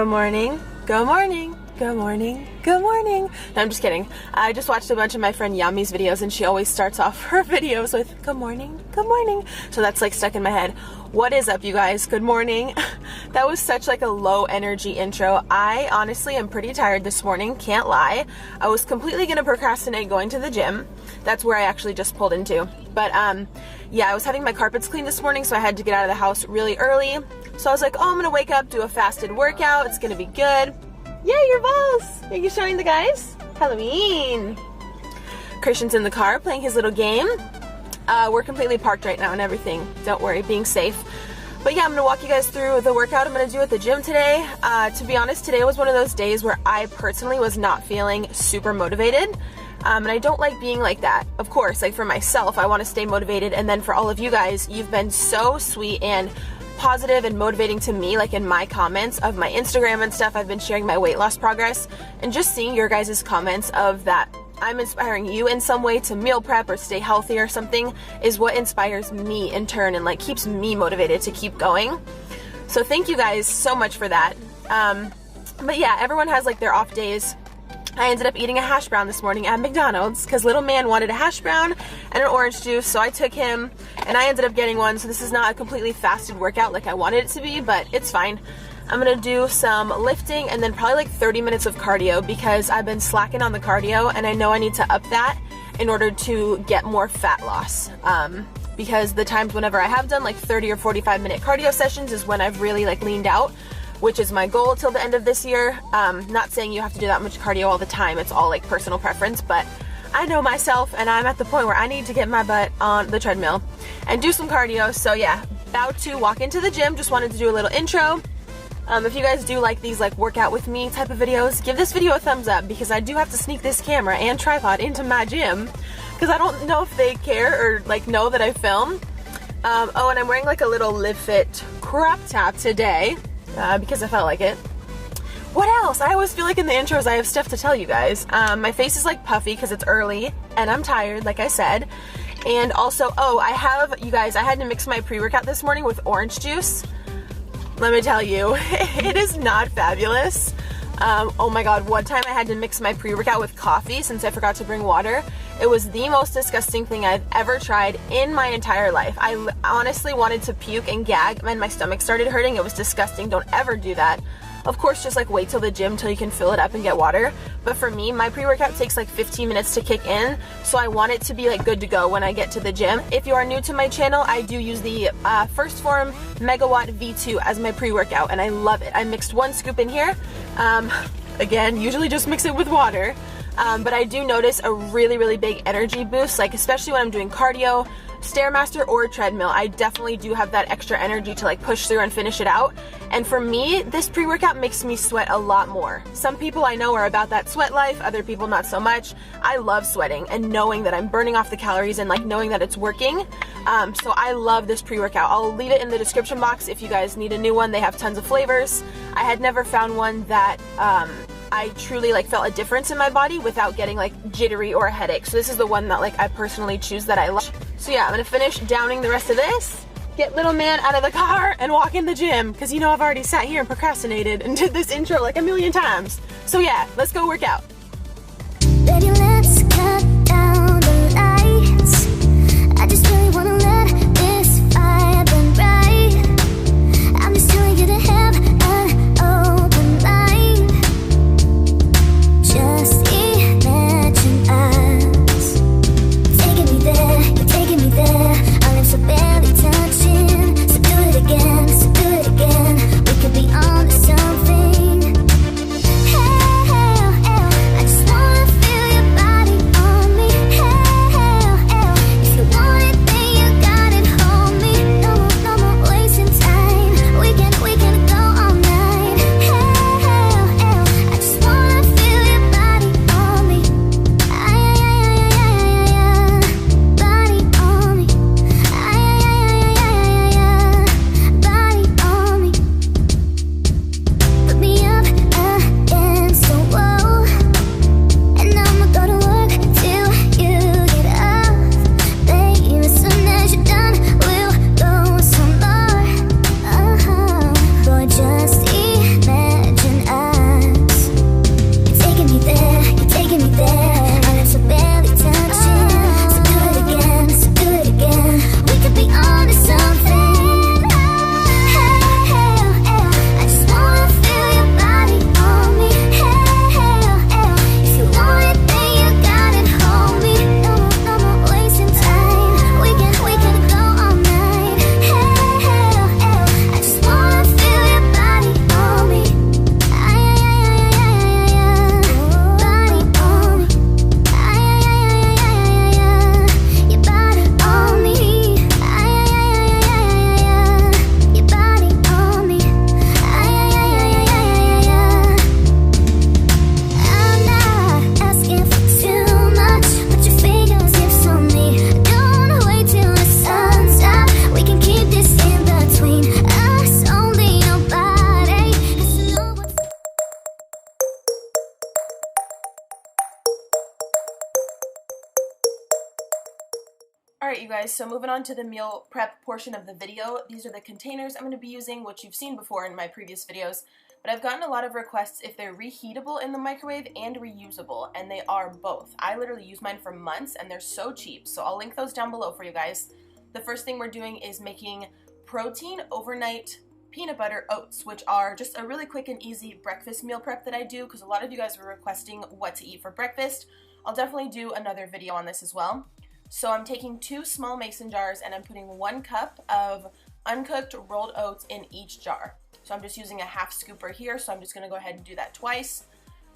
Good morning, good morning, good morning, good morning. No, I'm just kidding. I just watched a bunch of my friend Yami's videos and she always starts off her videos with good morning, good morning. So that's like stuck in my head. What is up, you guys? Good morning. That was such like a low energy intro. I honestly am pretty tired this morning, can't lie. I was completely gonna procrastinate going to the gym. That's where I actually just pulled into. But yeah, I was having my carpets cleaned this morning, so I had to get out of the house really early. So I was like, oh, I'm gonna wake up, do a fasted workout, it's gonna be good. Yeah, your balls! Are you showing the guys? Halloween! Christian's in the car playing his little game. We're completely parked right now and everything. Don't worry, being safe. But yeah, I'm gonna walk you guys through the workout I'm gonna do at the gym today. To be honest, today was one of those days where I personally was not feeling super motivated. And I don't like being like that. Of course, like for myself, I wanna stay motivated, and then for all of you guys, you've been so sweet and positive and motivating to me, like in my comments of my Instagram and stuff. I've been sharing my weight loss progress, and just seeing your guys' comments of that I'm inspiring you in some way to meal prep or stay healthy or something is what inspires me in turn and like keeps me motivated to keep going. So thank you guys so much for that. But yeah, everyone has like their off days. I ended up eating a hash brown this morning at McDonald's because little man wanted a hash brown and an orange juice, so I took him and I ended up getting one. So this is not a completely fasted workout like I wanted it to be, but it's fine. I'm gonna do some lifting and then probably like 30 minutes of cardio because I've been slacking on the cardio and I know I need to up that in order to get more fat loss. Because the times whenever I have done like 30 or 45 minute cardio sessions is when I've really like leaned out, which is my goal till the end of this year. Not saying you have to do that much cardio all the time, it's all like personal preference, but I know myself and I'm at the point where I need to get my butt on the treadmill and do some cardio. So yeah, about to walk into the gym, just wanted to do a little intro. If you guys do like these like workout with me type of videos, give this video a thumbs up because I do have to sneak this camera and tripod into my gym because I don't know if they care or like know that I film. Oh, and I'm wearing like a little Live Fit crop top today. Because I felt like it. What else? I always feel like in the intros I have stuff to tell you guys. My face is like puffy because it's early and I'm tired, like I said. And also, oh, I had to mix my pre-workout this morning with orange juice. Let me tell you, it is not fabulous. Oh my god, one time I had to mix my pre-workout with coffee since I forgot to bring water. It was the most disgusting thing I've ever tried in my entire life. I honestly wanted to puke and gag and my stomach started hurting. It was disgusting. Don't ever do that. Of course, just like wait till the gym till you can fill it up and get water. But for me, my pre-workout takes like 15 minutes to kick in, so I want it to be like good to go when I get to the gym. If you are new to my channel, I do use the First Form Megawatt V2 as my pre-workout and I love it. I mixed 1 scoop in here. Again, usually just mix it with water. But I do notice a really big energy boost, like especially when I'm doing cardio, Stairmaster or treadmill. I definitely do have that extra energy to like push through and finish it out. And for me, this pre-workout makes me sweat a lot more. Some people I know are about that sweat life, other people not so much. I love sweating and knowing that I'm burning off the calories and like knowing that it's working. So I love this pre-workout. I'll leave it in the description box if you guys need a new one. They have tons of flavors. I had never found one that I truly like felt a difference in my body without getting like jittery or a headache. So this is the one that like I personally choose that I love. So yeah, I'm gonna finish downing the rest of this, get little man out of the car and walk in the gym because you know I've already sat here and procrastinated and did this intro like a million times. So yeah, let's go work out. Baby, let's cut down the lights. I just really wanna let this fire burn bright. I'm just telling you to have an open mind. Just imagine us taking me there, you're taking me there. Our lips are barely touching, so do it again, so do it again. We could be on to something. Hey, I just wanna feel your body. Alright you guys, so moving on to the meal prep portion of the video. These are the containers I'm going to be using, which you've seen before in my previous videos. But I've gotten a lot of requests if they're reheatable in the microwave and reusable, and they are both. I literally use mine for months and they're so cheap, so I'll link those down below for you guys. The first thing we're doing is making protein overnight peanut butter oats, which are just a really quick and easy breakfast meal prep that I do because a lot of you guys were requesting what to eat for breakfast. I'll definitely do another video on this as well. So I'm taking 2 small mason jars and I'm putting 1 cup of uncooked rolled oats in each jar. So I'm just using a half scooper here, so I'm just going to go ahead and do that twice.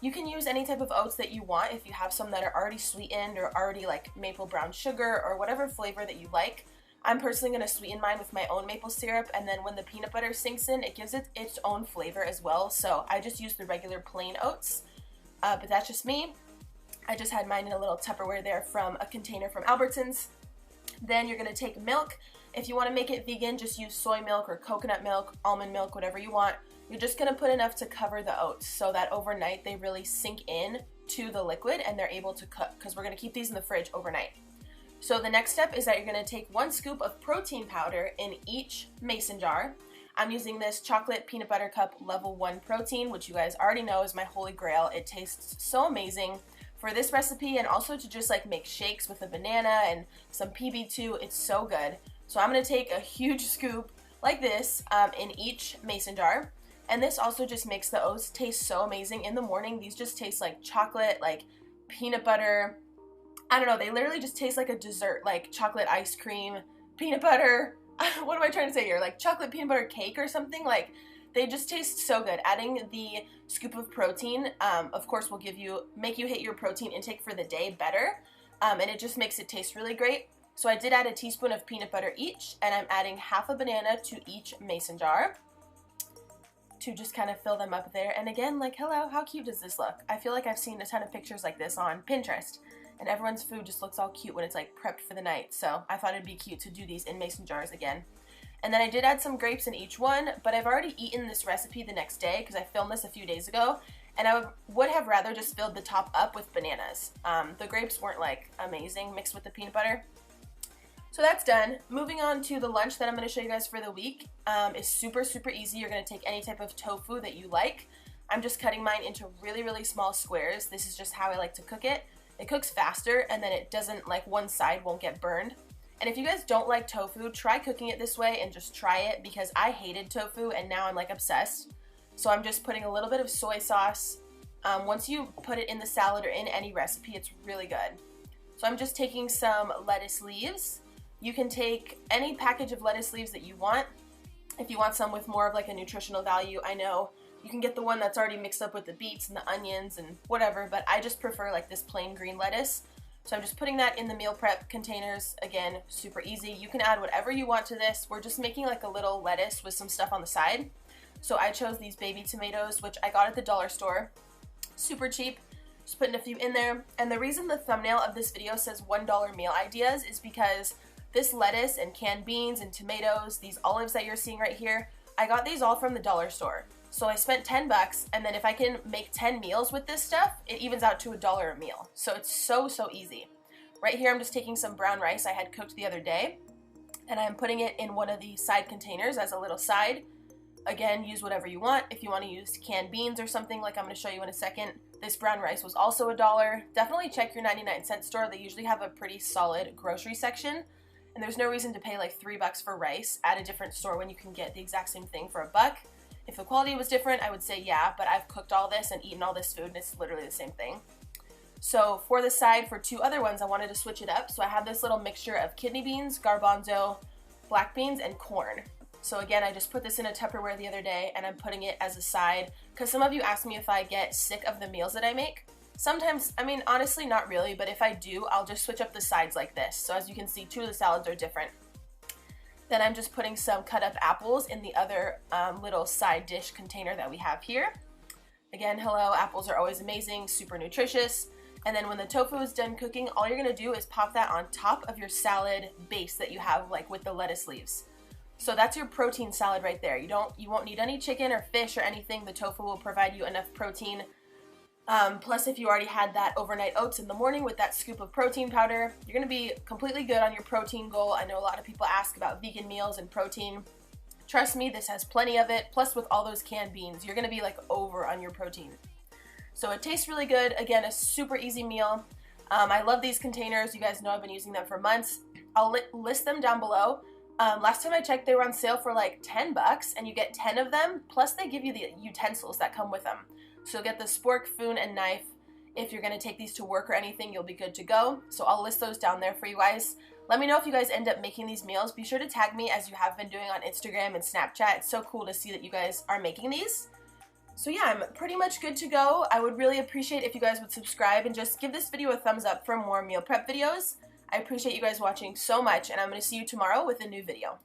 You can use any type of oats that you want if you have some that are already sweetened or already like maple brown sugar or whatever flavor that you like. I'm personally going to sweeten mine with my own maple syrup, and then when the peanut butter sinks in, it gives it its own flavor as well. So I just use the regular plain oats, but that's just me. I just had mine in a little Tupperware there from a container from Albertsons. Then you're going to take milk. If you want to make it vegan, just use soy milk or coconut milk, almond milk, whatever you want. You're just going to put enough to cover the oats so that overnight they really sink in to the liquid and they're able to cook, because we're going to keep these in the fridge overnight. So the next step is that you're going to take 1 scoop of protein powder in each mason jar. I'm using this chocolate peanut butter cup level 1 protein, which you guys already know is my holy grail. It tastes so amazing. For this recipe and also to just like make shakes with a banana and some PB2, it's so good. So I'm going to take a huge scoop like this in each mason jar, and this also just makes the oats taste so amazing in the morning. These just taste like chocolate, like peanut butter. I don't know, they literally just taste like a dessert, like chocolate ice cream, peanut butter. What am I trying to say here? Like chocolate peanut butter cake or something. Like they just taste so good. Adding the scoop of protein, of course, will make you hit your protein intake for the day better, and it just makes it taste really great. So I did add a teaspoon of peanut butter each, and I'm adding half a banana to each mason jar to just kind of fill them up there. And again, like, hello, how cute does this look? I feel like I've seen a ton of pictures like this on Pinterest, and everyone's food just looks all cute when it's like prepped for the night. So I thought it'd be cute to do these in mason jars again. And then I did add some grapes in each one, but I've already eaten this recipe the next day because I filmed this a few days ago, and I would have rather just filled the top up with bananas. The grapes weren't like amazing mixed with the peanut butter. So that's done. Moving on to the lunch that I'm going to show you guys for the week is super, super easy. You're going to take any type of tofu that you like. I'm just cutting mine into really, really small squares. This is just how I like to cook it. It cooks faster, and then it doesn't, like, one side won't get burned. And if you guys don't like tofu, try cooking it this way and just try it, because I hated tofu and now I'm like obsessed. So I'm just putting a little bit of soy sauce. Once you put it in the salad or in any recipe, it's really good. So I'm just taking some lettuce leaves. You can take any package of lettuce leaves that you want. If you want some with more of like a nutritional value, I know you can get the one that's already mixed up with the beets and the onions and whatever, but I just prefer like this plain green lettuce. So I'm just putting that in the meal prep containers. Again, super easy. You can add whatever you want to this. We're just making like a little lettuce with some stuff on the side. So I chose these baby tomatoes, which I got at the dollar store. Super cheap. Just putting a few in there. And the reason the thumbnail of this video says $1 meal ideas is because this lettuce and canned beans and tomatoes, these olives that you're seeing right here, I got these all from the dollar store. So I spent 10 bucks, and then if I can make 10 meals with this stuff, it evens out to $1 a meal. So it's so, so easy. Right here, I'm just taking some brown rice I had cooked the other day, and I'm putting it in one of the side containers as a little side. Again, use whatever you want. If you want to use canned beans or something like I'm going to show you in a second, this brown rice was also $1. Definitely check your 99-cent store. They usually have a pretty solid grocery section. And there's no reason to pay like 3 bucks for rice at a different store when you can get the exact same thing for $1. If the quality was different, I would say yeah, but I've cooked all this and eaten all this food and it's literally the same thing. So for the side, for 2 other ones, I wanted to switch it up. So I have this little mixture of kidney beans, garbanzo, black beans, and corn. So again, I just put this in a Tupperware the other day and I'm putting it as a side because some of you ask me if I get sick of the meals that I make. Sometimes, I mean, honestly, not really, but if I do, I'll just switch up the sides like this. So as you can see, 2 of the salads are different. Then I'm just putting some cut up apples in the other little side dish container that we have here. Again, hello, apples are always amazing, super nutritious. And then when the tofu is done cooking, all you're gonna do is pop that on top of your salad base that you have, like with the lettuce leaves. So that's your protein salad right there. You won't need any chicken or fish or anything. The tofu will provide you enough protein Plus, if you already had that overnight oats in the morning with that scoop of protein powder, you're gonna be completely good on your protein goal. I know a lot of people ask about vegan meals and protein. Trust me, this has plenty of it. Plus, with all those canned beans, you're gonna be like over on your protein. So it tastes really good. Again, a super easy meal. I love these containers. You guys know I've been using them for months. I'll list them down below. Last time I checked, they were on sale for like $10 and you get 10 of them. Plus they give you the utensils that come with them. So you'll get the spork, spoon, and knife. If you're gonna take these to work or anything, you'll be good to go. So I'll list those down there for you guys. Let me know if you guys end up making these meals. Be sure to tag me as you have been doing on Instagram and Snapchat. It's so cool to see that you guys are making these. So yeah, I'm pretty much good to go. I would really appreciate if you guys would subscribe and just give this video a thumbs up for more meal prep videos. I appreciate you guys watching so much, and I'm going to see you tomorrow with a new video.